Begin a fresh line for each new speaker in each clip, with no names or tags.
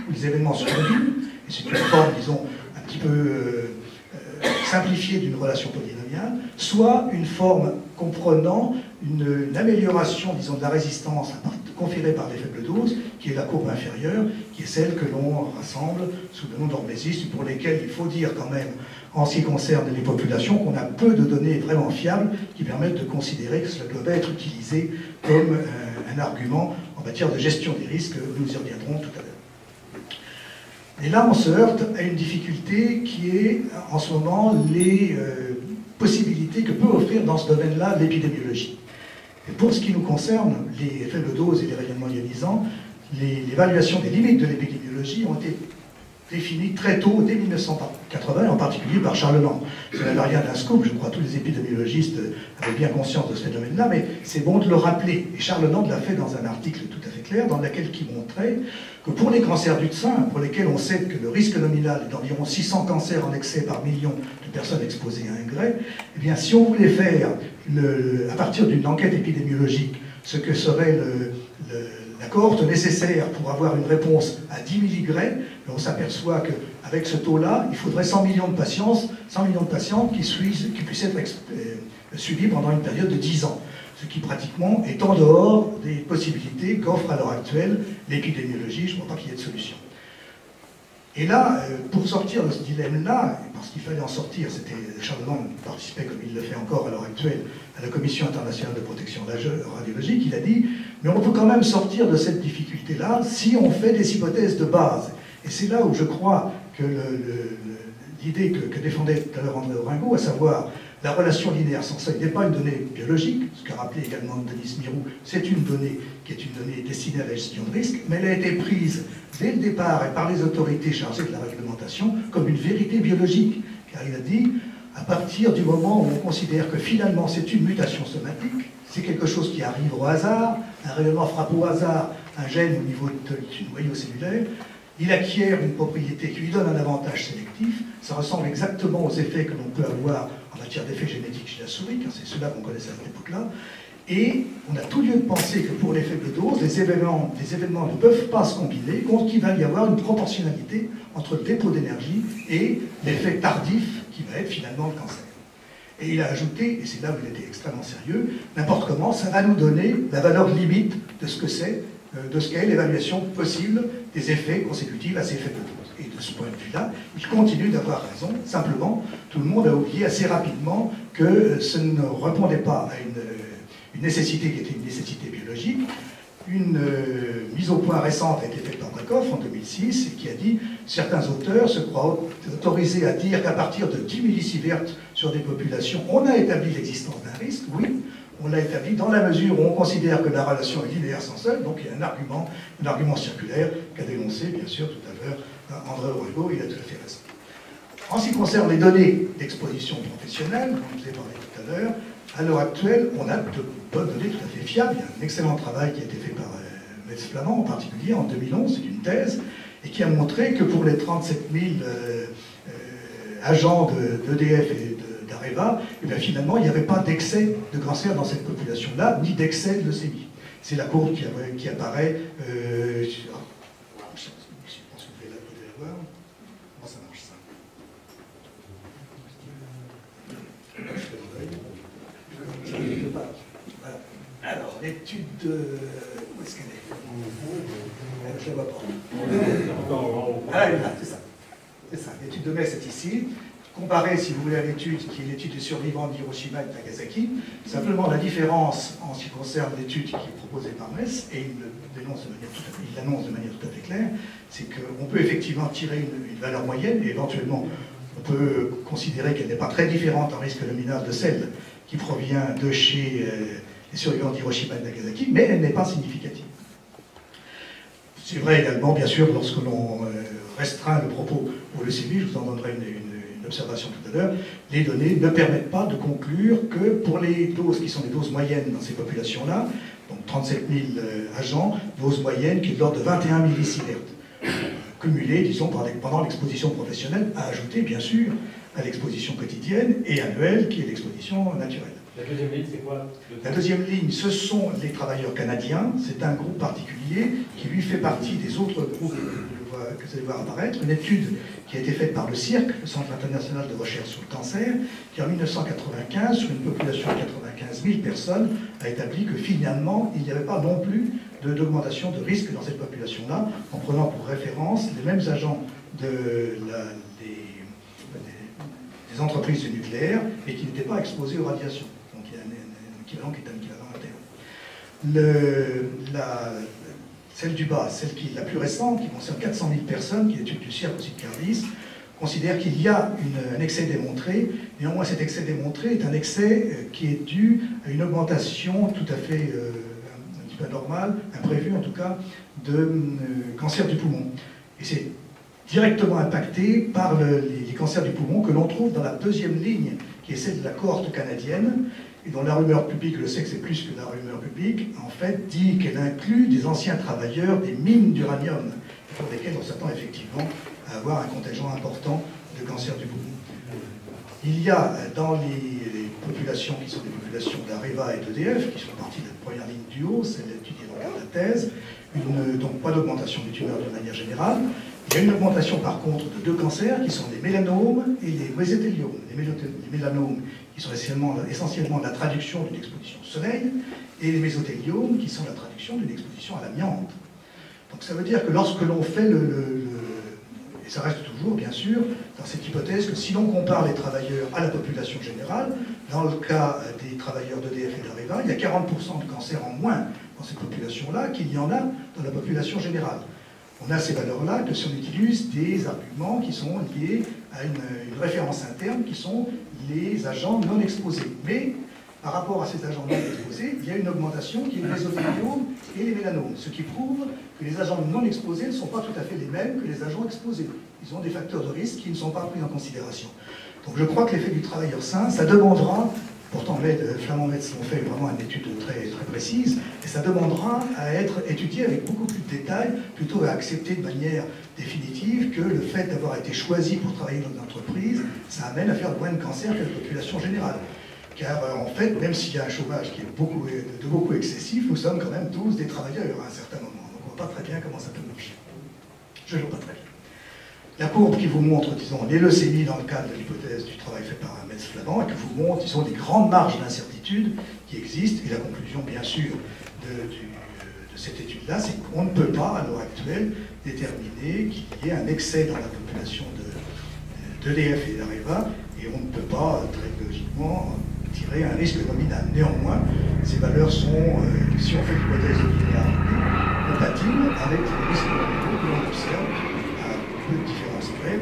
où les événements se combinent, et c'est une forme, disons, un petit peu simplifiée d'une relation polynomiale, soit une forme comprenant une amélioration, disons, de la résistance conférée par les faibles doses, qui est la courbe inférieure, qui est celle que l'on rassemble sous le nom d'hormésisme, pour lesquels il faut dire quand même, en ce qui concerne les populations, qu'on a peu de données vraiment fiables qui permettent de considérer que cela doit être utilisé comme un argument en matière de gestion des risques. Nous y reviendrons tout à l'heure. Et là, on se heurte à une difficulté qui est, en ce moment, les possibilités que peut offrir dans ce domaine-là l'épidémiologie. Et pour ce qui nous concerne, les faibles doses et les rayonnements ionisants, l'évaluation des limites de l'épidémiologie ont été définies très tôt, dès 1980, en particulier par Charles Land. Ça n'avait rien d'un scoop, je crois que tous les épidémiologistes avaient bien conscience de ce phénomène-là, mais c'est bon de le rappeler. Et Charles Land l'a fait dans un article tout à fait clair, dans lequel il montrait que pour les cancers du sein, pour lesquels on sait que le risque nominal est d'environ 600 cancers en excès par million de personnes exposées à un grès, eh bien, si on voulait faire, à partir d'une enquête épidémiologique, ce que serait la cohorte nécessaire pour avoir une réponse à 10 milligrais, on s'aperçoit qu'avec ce taux-là, il faudrait 100 millions de patients qui puissent être suivis pendant une période de 10 ans. Ce qui pratiquement est en dehors des possibilités qu'offre à l'heure actuelle l'épidémiologie. Je ne vois pas qu'il y ait de solution. Et là, pour sortir de ce dilemme-là, parce qu'il fallait en sortir, c'était Charles Land participait, comme il le fait encore à l'heure actuelle, à la Commission internationale de protection radiologique, il a dit, mais on peut quand même sortir de cette difficulté-là si on fait des hypothèses de base. Et c'est là où je crois que l'idée que défendait tout à l'heure André Oringo, à savoir la relation linéaire sans seuil n'est pas une donnée biologique, ce qu'a rappelé également Denis Mirou, c'est une donnée qui est une donnée destinée à la gestion de risque, mais elle a été prise dès le départ et par les autorités chargées de la réglementation comme une vérité biologique, car il a dit, à partir du moment où on considère que finalement c'est une mutation somatique, c'est quelque chose qui arrive au hasard, un rayonnement frappe au hasard un gène au niveau du noyau cellulaire, il acquiert une propriété qui lui donne un avantage sélectif, ça ressemble exactement aux effets que l'on peut avoir en matière d'effets génétiques chez la souris, car c'est cela qu'on connaissait à cette époque-là, et on a tout lieu de penser que pour les faibles doses, les événements ne peuvent pas se combiner, compte qu'il va y avoir une proportionnalité entre le dépôt d'énergie et l'effet tardif qui va être finalement le cancer. Et il a ajouté, et c'est là où il était extrêmement sérieux, n'importe comment, ça va nous donner la valeur limite de ce que c'est, de ce qu'est l'évaluation possible des effets consécutifs à ces faibles doses. Et de ce point de vue-là, il continue d'avoir raison. Simplement, tout le monde a oublié assez rapidement que ce ne répondait pas à une nécessité qui était une nécessité biologique. Une mise au point récente a été faite par Markov en 2006 et qui a dit certains auteurs se croient autorisés à dire qu'à partir de 10 millisieverts sur des populations, on a établi l'existence d'un risque. Oui, on l'a établi dans la mesure où on considère que la relation est linéaire sans seuil, donc il y a un argument circulaire qu'a dénoncé, bien sûr, tout à l'heure André Oringo, il a tout à fait raison. En ce qui concerne les données d'exposition professionnelle, dont je vous ai parlé tout à l'heure, à l'heure actuelle, on a de bonnes données tout à fait fiables. Il y a un excellent travail qui a été fait par Metz Flamand, en particulier en 2011, c'est une thèse, et qui a montré que pour les 37 000 agents d'EDF et d'Areva, eh bien, finalement, il n'y avait pas d'excès de cancer dans cette population-là, ni d'excès de leucémie. C'est la courbe qui apparaît. Je pense que vous devez la voir. Comment ça marche, ça? Voilà. Alors, l'étude de... Où est-ce qu'elle est? Je ne la vois pas. Ah, elle est là, c'est ça. C'est ça. L'étude de Metz est ici. Comparée, si vous voulez, à l'étude qui est l'étude des survivants d'Hiroshima et de Nagasaki. Simplement, la différence en ce qui concerne l'étude qui est proposée par Metz, et il l'annonce de manière tout à fait claire, c'est qu'on peut effectivement tirer une valeur moyenne, et éventuellement, on peut considérer qu'elle n'est pas très différente en risque nominal de celle qui provient de chez les survivants d'Hiroshima et de Nagasaki, mais elle n'est pas significative. C'est vrai également, bien sûr, lorsque l'on restreint le propos aux leucémies, je vous en donnerai une observation tout à l'heure, les données ne permettent pas de conclure que pour les doses qui sont des doses moyennes dans ces populations-là, donc 37 000 agents, dose moyenne qui est de l'ordre de 21 millisieverts, cumulée, disons, pendant l'exposition professionnelle, à ajouter, bien sûr, à l'exposition quotidienne et annuelle, qui est l'exposition naturelle.
La deuxième ligne, c'est quoi?
La deuxième ligne, ce sont les travailleurs canadiens. C'est un groupe particulier qui, lui, fait partie des autres groupes, vous le vous allez voir apparaître, une étude qui a été faite par le CIRC, le Centre international de recherche sur le cancer, qui en 1995, sur une population de 95 000 personnes, a établi que finalement, il n'y avait pas non plus d'augmentation de risque dans cette population-là, en prenant pour référence les mêmes agents des entreprises du nucléaire et qui n'étaient pas exposés aux radiations. Donc il y a un équivalent qui est un équivalent interne. Celle du bas, celle qui est la plus récente, qui concerne 400 000 personnes, qui est l'étude du CIRC aussi de Cardis, considère qu'il y a un excès démontré. Néanmoins, cet excès démontré est un excès qui est dû à une augmentation tout à fait un petit peu anormale, imprévue en tout cas, de cancer du poumon. Et c'est directement impacté par les cancers du poumon que l'on trouve dans la deuxième ligne, qui est celle de la cohorte canadienne, et dont la rumeur publique, je sais que c'est plus que la rumeur publique, en fait, dit qu'elle inclut des anciens travailleurs des mines d'uranium, pour lesquels on s'attend effectivement à avoir un contingent important de cancer du poumon. Il y a dans les populations qui sont des populations d'Areva et d'EDF, qui font partie de la première ligne du haut, celle étudiée dans la thèse, donc pas d'augmentation des tumeurs de manière générale. Il y a une augmentation par contre de deux cancers qui sont les mélanomes et les mésotéliomes. Les mélanomes qui sont essentiellement la traduction d'une exposition au soleil, et les mésotéliomes qui sont la traduction d'une exposition à l'amiante. Donc ça veut dire que lorsque l'on fait et ça reste toujours bien sûr dans cette hypothèse que si l'on compare les travailleurs à la population générale, dans le cas des travailleurs d'EDF et d'Areva, il y a 40% de cancers en moins dans cette population-là qu'il y en a dans la population générale. On a ces valeurs-là que si on utilise des arguments qui sont liés à une référence interne qui sont les agents non exposés. Mais par rapport à ces agents non exposés, il y a une augmentation qui est les mésotéliomes et les mélanomes, ce qui prouve que les agents non exposés ne sont pas tout à fait les mêmes que les agents exposés. Ils ont des facteurs de risque qui ne sont pas pris en considération. Donc je crois que l'effet du travailleur sain, ça demandera, pourtant Flamand Metz ont fait vraiment une étude très, très précise, et ça demandera à être étudié avec beaucoup plus de détails, plutôt à accepter de manière définitive que le fait d'avoir été choisi pour travailler dans une entreprise, ça amène à faire moins de cancers que la population générale. Car en fait, même s'il y a un chômage qui est de beaucoup excessif, nous sommes quand même tous des travailleurs à un certain moment. Donc on ne voit pas très bien comment ça peut marcher. Je ne vois pas très bien. La courbe qui vous montre, disons, les leucémies dans le cadre de l'hypothèse du travail fait par Metz Flamand, et qui vous montre, disons, les grandes marges d'incertitude qui existent, et la conclusion, bien sûr, de cette étude-là, c'est qu'on ne peut pas, à l'heure actuelle, déterminer qu'il y ait un excès dans la population d'EDF et d'Areva, et on ne peut pas, très logiquement, tirer un risque nominal. Néanmoins, ces valeurs sont, si on fait l'hypothèse de linéarité, compatibles avec les risques nominaux que l'on observe à peu de différence près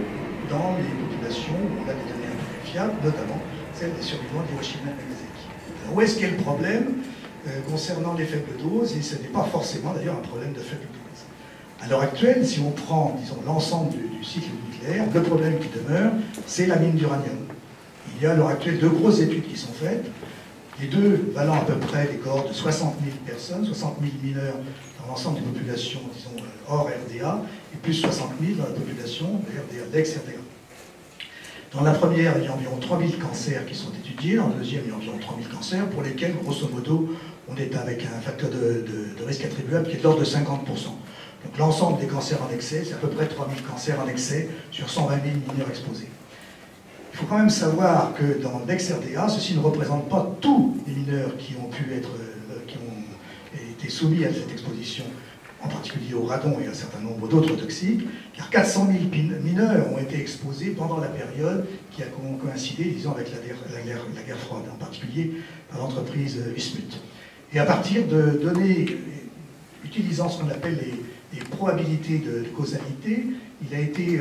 dans les populations où on a des données un peu plus fiables, notamment celles des survivants d'Hiroshima et Nagasaki. Alors, où est-ce qu'est le problème concernant les faibles doses? Et ce n'est pas forcément d'ailleurs un problème de faible dose. À l'heure actuelle, si on prend, disons, l'ensemble du cycle nucléaire, le problème qui demeure, c'est la mine d'uranium. Il y a à l'heure actuelle deux grosses études qui sont faites, les deux valant à peu près des cohortes de 60 000 personnes, 60 000 mineurs dans l'ensemble des populations, disons, hors RDA, et plus 60 000 dans la population d'ex-RDA. Dans la première, il y a environ 3 000 cancers qui sont étudiés, dans la deuxième, il y a environ 3 000 cancers, pour lesquels, grosso modo, on est avec un facteur de risque attribuable qui est de l'ordre de 50%. Donc l'ensemble des cancers en excès, c'est à peu près 3 000 cancers en excès sur 120 000 mineurs exposés. Il faut quand même savoir que dans l'ex-RDA, ceci ne représente pas tous les mineurs qui ont été soumis à cette exposition, en particulier au radon et à un certain nombre d'autres toxiques, car 400 000 mineurs ont été exposés pendant la période qui a coïncidé, disons, avec la guerre froide, en particulier par l'entreprise Wismut. Et à partir de données, utilisant ce qu'on appelle les probabilités de causalité, il a été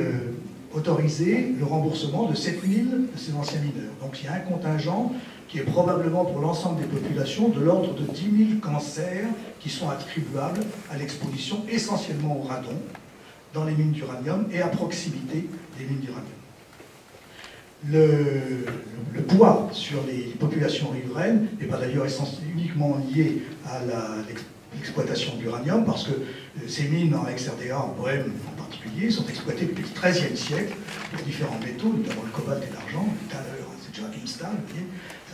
autoriser le remboursement de 7 000 de ces anciens mineurs. Donc il y a un contingent qui est probablement pour l'ensemble des populations de l'ordre de 10 000 cancers qui sont attribuables à l'exposition essentiellement au radon dans les mines d'uranium et à proximité des mines d'uranium. Le poids sur les populations riveraines n'est pas d'ailleurs uniquement lié à l'exploitation de l'uranium, parce que ces mines en ex-RDA, en Bohème en particulier, sont exploitées depuis le XIIIe siècle pour différents métaux, notamment le cobalt et l'argent. Tout à l'heure, c'est déjà Kimstal, vous voyez,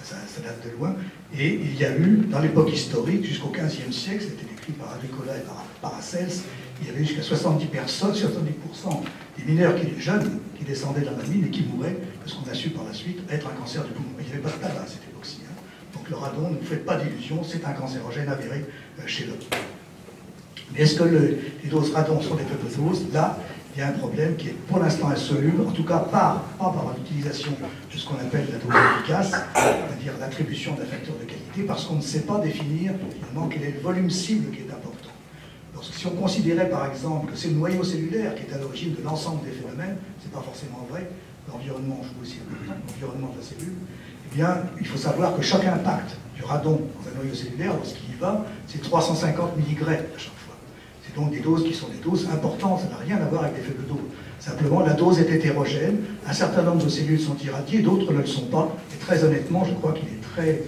ça date de loin. Et il y a eu, dans l'époque historique, jusqu'au XVe siècle, c'était décrit par Agricola et par Paracels, il y avait jusqu'à 70% des mineurs jeunes qui descendaient dans la mine et qui mouraient, parce qu'on a su par la suite être un cancer du poumon. Il n'y avait pas de tabac à cette époque-ci. Hein. Donc le radon, ne vous faites pas d'illusions, c'est un cancérogène avéré chez l'homme. Mais est-ce que les doses radon sont des faibles doses? Là, il y a un problème qui est pour l'instant insoluble, en tout cas pas par l'utilisation de ce qu'on appelle la dose efficace, c'est-à-dire l'attribution d'un facteur de qualité, parce qu'on ne sait pas définir finalement quel est le volume cible qui est important. Si on considérait par exemple que c'est le noyau cellulaire qui est à l'origine de l'ensemble des phénomènes, c'est pas forcément vrai, l'environnement joue aussi important, l'environnement de la cellule, eh bien, il faut savoir que chaque impact du radon dans un noyau cellulaire, lorsqu'il y va, c'est 350 mg à chaque fois. C'est donc des doses qui sont des doses importantes, ça n'a rien à voir avec des faibles doses. Simplement, la dose est hétérogène, un certain nombre de cellules sont irradiées, d'autres ne le sont pas, et très honnêtement, je crois qu'il est très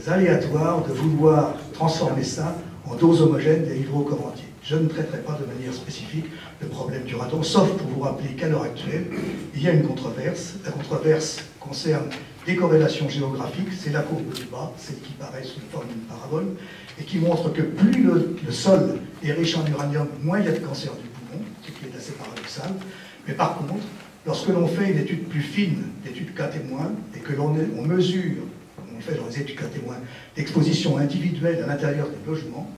aléatoire de vouloir transformer ça en dose homogène des livres au corps entier. Je ne traiterai pas de manière spécifique le problème du radon, sauf pour vous rappeler qu'à l'heure actuelle, il y a une controverse. La controverse concerne des corrélations géographiques, c'est la courbe du bas, celle qui paraît sous la forme d'une parabole, et qui montre que plus le sol est riche en uranium, moins il y a de cancer du poumon, ce qui est assez paradoxal. Mais par contre, lorsque l'on fait une étude plus fine, l'étude cas témoin, et que l'on mesure, on fait dans les études cas témoins, l'exposition individuelle à l'intérieur des logements,